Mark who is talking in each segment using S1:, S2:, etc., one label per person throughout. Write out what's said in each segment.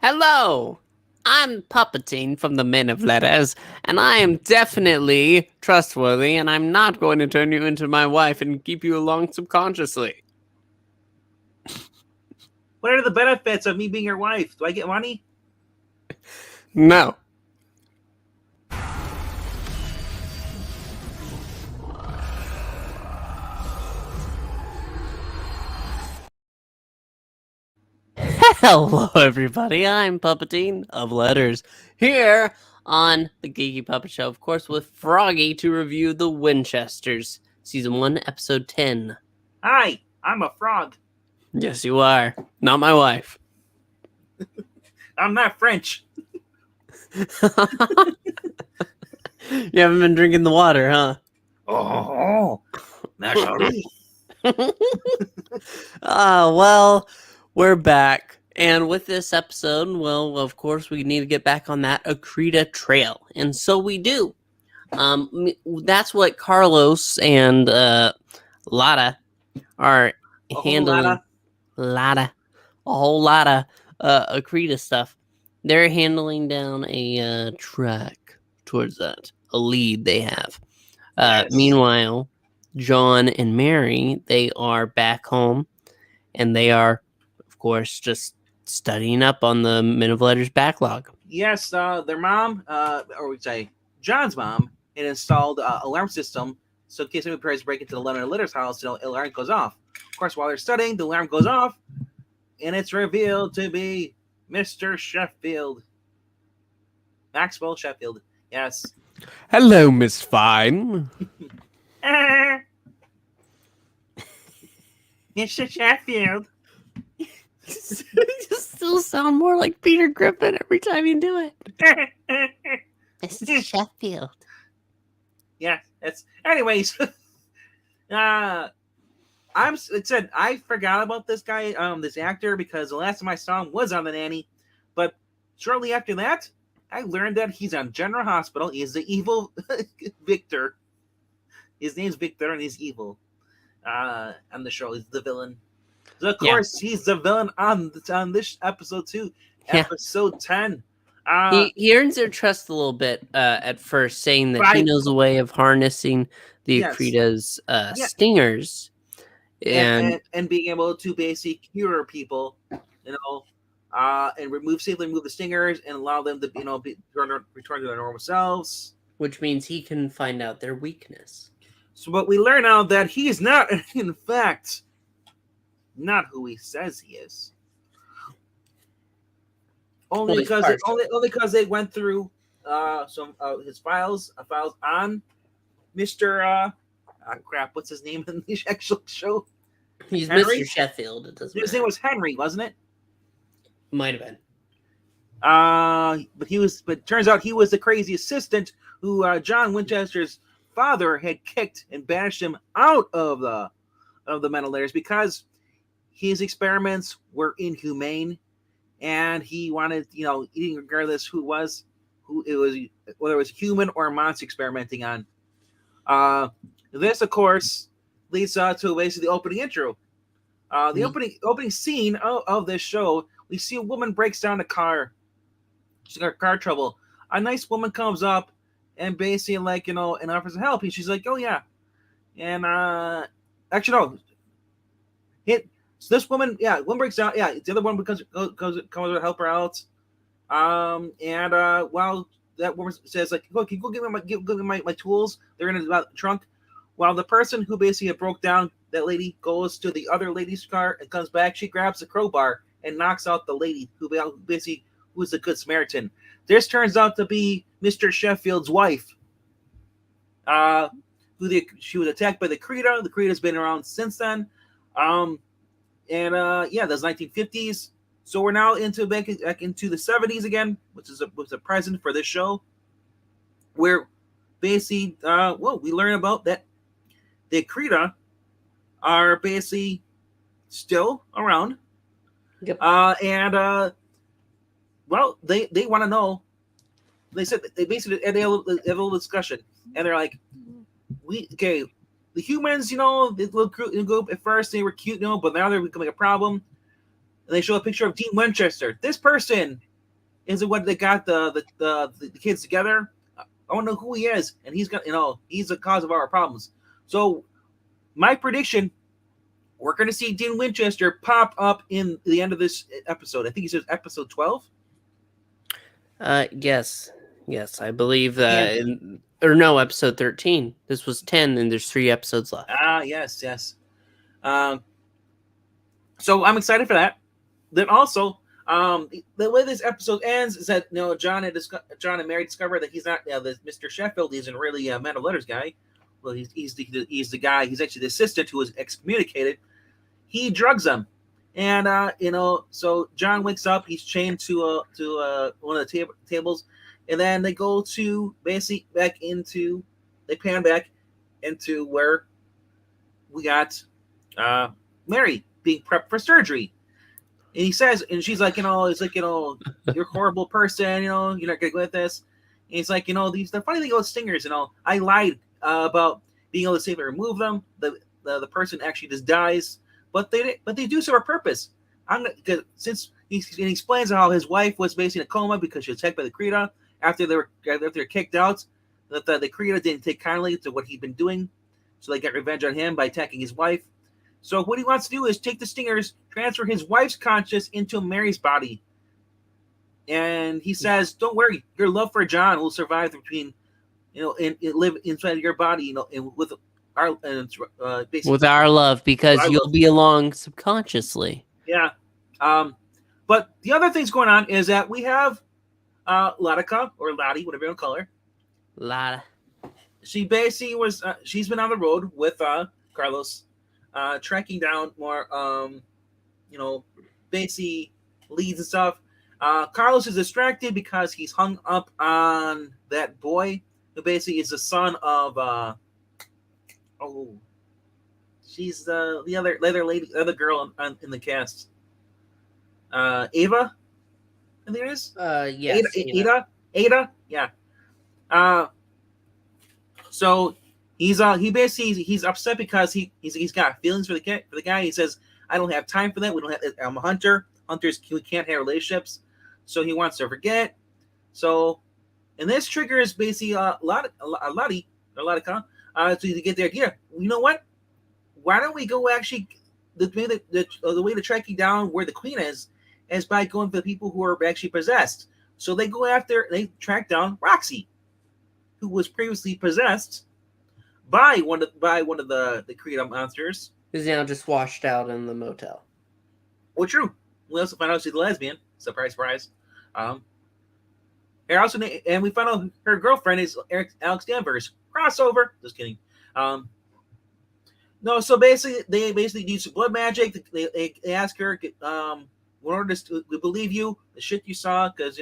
S1: Hello! I'm Puppeting from the Men of Letters, and I am definitely trustworthy, and I'm not going to turn you into my wife and keep you along subconsciously.
S2: What are the benefits of me being your wife? Do I get money?
S1: No. Hello, everybody. I'm Puppeting of Letters here on the Geeky Puppet Show, of course, with Froggy to review the Winchesters, Season 1, Episode 10.
S2: Hi, I'm a frog.
S1: Yes, you are. Not my wife.
S2: I'm not French.
S1: You haven't been drinking the water, huh?
S2: Oh, naturally.
S1: Well, we're back. And with this episode, well, of course, we need to get back on that Akrida trail. And so we do. That's what Carlos and Lada are handling. A whole lot of Akrida stuff. They're handling down a track towards that, a lead they have.
S2: Yes.
S1: Meanwhile, John and Mary, they are back home, and they are, of course, just studying up on the Men of Letters backlog.
S2: Yes, their mom, or we say John's mom, had installed an alarm system so in case anyone tries to break into the Litter's house, the alarm goes off. Of course, while they're studying, the alarm goes off, and it's revealed to be Mr. Sheffield. Maxwell Sheffield. Yes.
S1: Hello, Miss Fine.
S2: Mr. Sheffield.
S1: You still sound more like Peter Griffin every time you do it. Mr. Sheffield.
S2: Yeah, that's. Anyways, I forgot about this guy, this actor, because the last time I saw him was on The Nanny, but shortly after that, I learned that he's on General Hospital. He's the evil Victor. His name's Victor, and he's evil. On the show, he's the villain. So of course, he's the villain on this episode too, episode 10.
S1: He earns their trust a little bit at first, saying that he knows a way of harnessing the Akrida's stingers,
S2: and being able to basically cure people, and safely remove the stingers and allow them to return to their normal selves.
S1: Which means he can find out their weakness.
S2: So, but we learn now that he's not, in fact, not who he says he is. Only because they went through some of his files on Mr. Crap, what's his name in the actual show?
S1: He's Henry? Mr. Sheffield. It doesn't
S2: His name was Henry, wasn't it?
S1: Might have been.
S2: But turns out he was the crazy assistant who John Winchester's father had kicked and banished him out of the mental layers because his experiments were inhumane, and he wanted, eating regardless who it was, whether it was human or a monster experimenting on. This, of course, leads to basically the opening intro. The opening scene of this show, we see a woman breaks down a car. She's got car trouble. A nice woman comes up and basically, and offers help. And she's like, "Oh yeah," and actually no. So this woman, one breaks down. Yeah, the other one comes to help her out. While that woman says, like, "Look, you go give me my tools. They're in the trunk." While the person who basically broke down that lady goes to the other lady's car and comes back, she grabs the crowbar and knocks out the lady who basically was a good Samaritan. This turns out to be Mr. Sheffield's wife. She was attacked by the Akrida. The Akrida's been around since then. That's 1950s. So we're now back into the 70s again, which was a present for this show, where basically, we learn about that the Akrida are basically still around.
S1: Yep.
S2: They want to know. They said they basically had a little discussion, and they're like, the humans, the little group at first they were cute, but now they're becoming a problem. And they show a picture of Dean Winchester. This person is it what they got the kids together? I want to know who he is, and he's got he's the cause of our problems. So my prediction, we're going to see Dean Winchester pop up in the end of this episode. I think he says episode 12.
S1: Yes, I believe that. Or no, episode 13. This was 10, and there's 3 episodes left.
S2: Yes. So I'm excited for that. Then also, the way this episode ends is that John and Mary discover that he's not Mr. Sheffield isn't really a mental letters guy. Well, he's the guy. He's actually the assistant who was excommunicated. He drugs them, and so John wakes up. He's chained to one of the tables, and then they go to basically they pan back into where we got Mary being prepped for surgery. And he says, and she's like, it's like, you're a horrible person, you're not gonna go with this. And he's like, the funny thing about stingers, I lied about being able to safely remove them. The person actually just dies, but they do serve a purpose. Since he explains how his wife was basically in a coma because she was attacked by the Akrida after they were kicked out, that the Akrida didn't take kindly to what he'd been doing, so they got revenge on him by attacking his wife. So what he wants to do is take the stingers, transfer his wife's conscious into Mary's body. And he says, don't worry, your love for John will survive between, and live inside of your body, and with our
S1: with our love, because you'll be along subconsciously.
S2: Yeah. But the other thing's going on is that we have Latika, or Lottie, whatever you want to call her.
S1: Lotta.
S2: She basically was, she's been on the road with Carlos, tracking down more, basically leads and stuff. Carlos is distracted because he's hung up on that boy who basically is the son of, she's the other girl in the cast. Ava, I think it is.
S1: Yes.
S2: Ada, yeah. So he's upset because he's got feelings for the guy. He says, I don't have time for that. I'm a hunter. Hunters, we can't have relationships. So he wants to forget. So, and this triggers basically Latika to get the idea. You know what? Why don't we go actually the way to track you down where the queen is by going for the people who are actually possessed. So they track down Roxy, who was previously possessed by one of the Akrida monsters.
S1: Who's now just washed out in the motel.
S2: Well, true. We also find out she's a lesbian. Surprise, surprise. And we find out her girlfriend is Alex Danvers. Crossover. Just kidding. No, so basically, they use blood magic. They ask her, in order to we believe you, the shit you saw, because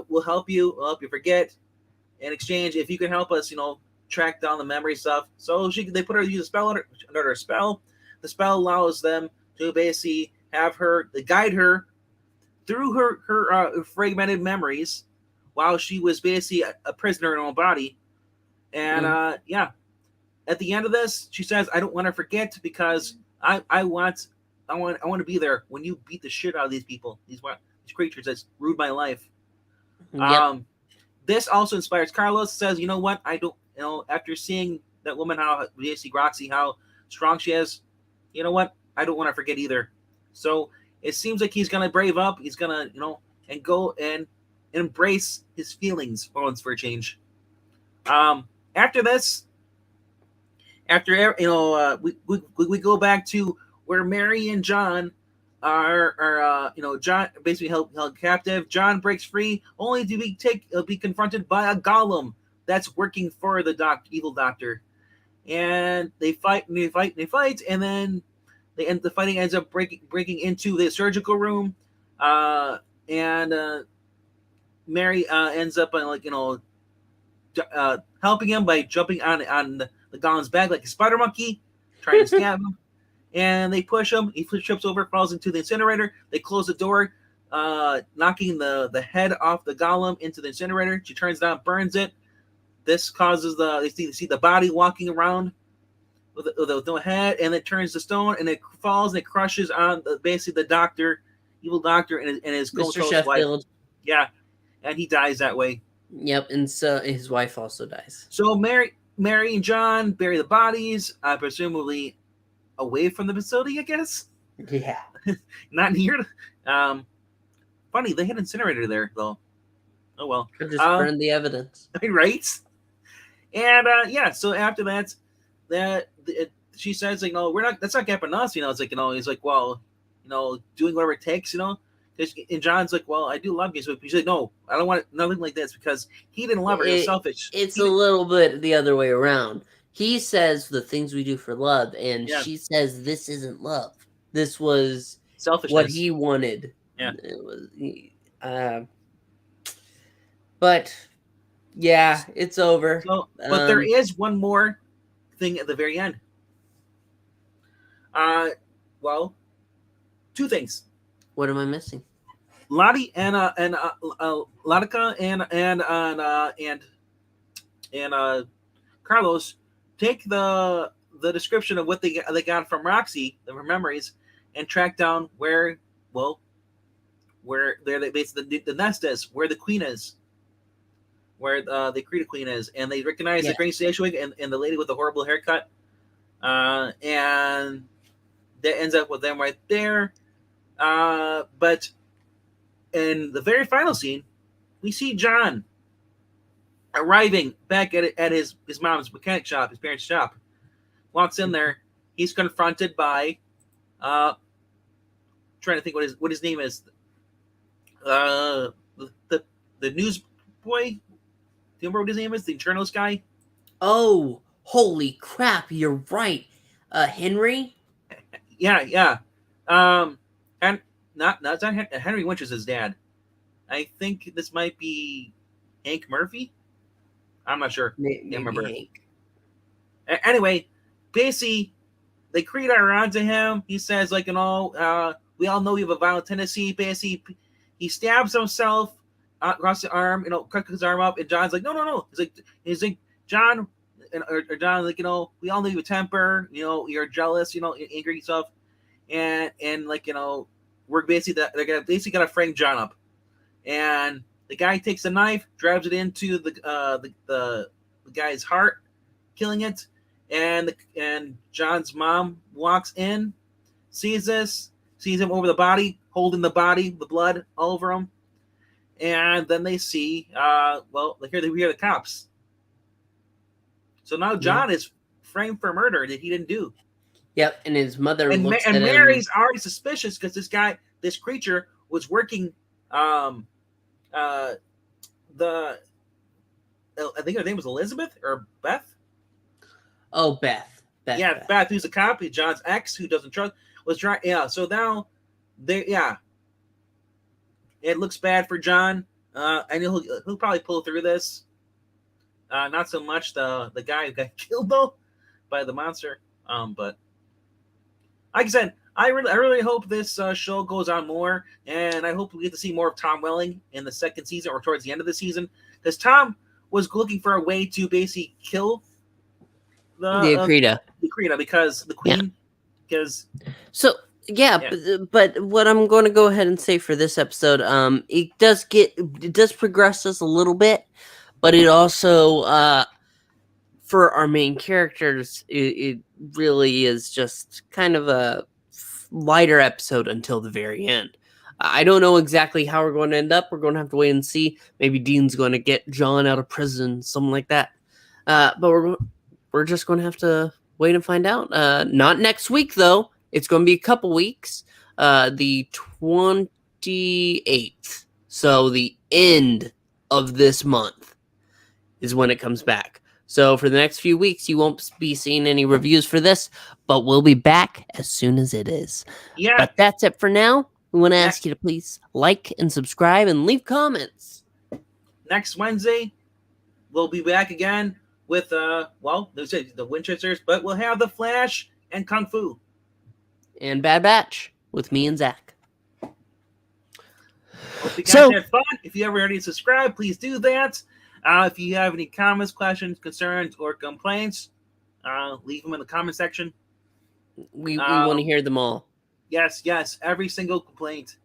S2: we'll help you forget. In exchange, if you can help us, track down the memory stuff. So they put her to use a spell under her spell. The spell allows them to basically guide her through her fragmented memories while she was basically a prisoner in her own body. And at the end of this, she says, "I don't want to forget because I want to be there when you beat the shit out of these people, these creatures that's ruined my life." Yep. This also inspires Carlos. Says, "You know what? I don't. After seeing that woman, how basically Roxy, how strong she is, you know what? I don't want to forget either." So it seems like he's gonna brave up. He's gonna, and go and embrace his feelings once for a change. After this, we go back to where Mary and John are John basically held captive. John breaks free, only to be confronted by a golem that's working for the evil doctor, and they fight, and then the fighting ends up breaking into the surgical room, and Mary ends up helping him by jumping on the golem's back like a spider monkey, trying to stab him. And they push him. He trips over, falls into the incinerator. They close the door, knocking the head off the golem into the incinerator. She turns down, burns it. This causes they see the body walking around with no head, and it turns to stone, and it falls and it crushes on basically the doctor, evil doctor, and his
S1: Mr. Sheffield.
S2: wife. Yeah, and he dies that way.
S1: Yep, and so his wife also dies.
S2: So Mary and John bury the bodies, presumably away from the facility, I guess.
S1: Yeah.
S2: Not near. Um, Funny, they had an incinerator there, though. Oh well.
S1: Or just burn the evidence.
S2: Right? And yeah, so after that, she says, like, no, we're not. That's not gonna happen to us. It's like, he's like, well, doing whatever it takes. And John's like, well, I do love you. So she's like, no, I don't want nothing like this because he didn't love her. He was selfish.
S1: It's a little bit the other way around. He says the things we do for love, and she says this isn't love. This was
S2: selfishness.
S1: What he wanted.
S2: Yeah.
S1: It was. But yeah, it's over.
S2: So, but there is one more thing at the very end. Well, two things.
S1: What am I missing?
S2: Lottie and Latika and Carlos take the description of what they got from Roxy, the memories, and track down where basically the nest is, where the queen is, where the Akrida queen is, and they recognize the Granny Stashaway and the lady with the horrible haircut, and that ends up with them right there. But in the very final scene, we see John arriving back at his mom's mechanic shop, his parents' shop. Walks in there. He's confronted by, trying to think what his name is. The news boy. Do you remember what his name is? The journalist guy.
S1: Oh, holy crap! You're right. Henry.
S2: Yeah. And not Henry Winchesters' dad. I think this might be Hank Murphy. I'm not sure.
S1: Maybe
S2: I remember.
S1: Hank.
S2: Anyway, basically, they create around to him. He says, like, we all know you have a violent tendency. Basically, he stabs himself across the arm, cuts his arm up, and John's like, no. He's like, John, or John's like, we all know you have a temper, you're jealous, angry stuff, and like, we're basically they're gonna frame John up, and the guy takes a knife, drives it into the guy's heart, killing it, and John's mom walks in, sees him over the body, holding the body, the blood all over him, and then they see, they hear the cops. So now John is framed for murder that he didn't do.
S1: Yep, and his mother looks at
S2: Mary's
S1: him.
S2: already suspicious because this creature was working. I think her name was Elizabeth or Beth.
S1: Oh, Beth.
S2: Beth, who's a cop, John's ex, who doesn't trust, was trying. Yeah, so now it looks bad for John. And he'll probably pull through this. Not so much the guy who got killed though by the monster. But like I said, I really hope this show goes on more, and I hope we get to see more of Tom Welling in the second season or towards the end of the season, because Tom was looking for a way to basically kill the Akrida because the queen. Because
S1: but what I'm going to go ahead and say for this episode, it does progress us a little bit, but it also for our main characters, it really is just kind of a lighter episode until the very end. I don't know exactly how we're going to end up. We're going to have to wait and see. Maybe Dean's going to get John out of prison, something like that. But we're just going to have to wait and find out. Not next week, though. It's going to be a couple weeks. The 28th. So the end of this month is when it comes back. So for the next few weeks, you won't be seeing any reviews for this, but we'll be back as soon as it is.
S2: Yeah.
S1: But that's it for now. We want to ask you to please like and subscribe and leave comments.
S2: Next Wednesday, we'll be back again with the Winchesters, but we'll have the Flash and Kung Fu.
S1: And Bad Batch with me and Zach.
S2: Hope you guys had fun. If you ever already subscribed, please do that. If you have any comments, questions, concerns, or complaints, leave them in the comment section.
S1: We want to hear them all.
S2: Yes, every single complaint.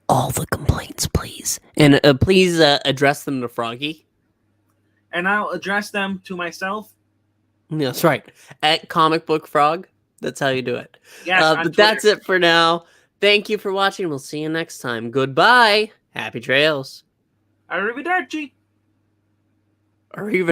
S1: all the complaints, please. And please address them to Froggy.
S2: And I'll address them to myself.
S1: That's right. At Comic Book Frog. That's how you do it.
S2: Yes, on
S1: But
S2: Twitter.
S1: that's it for now. Thank you for watching. We'll see you next time. Goodbye. Happy trails.
S2: Arrivederci.
S1: Arrivederci.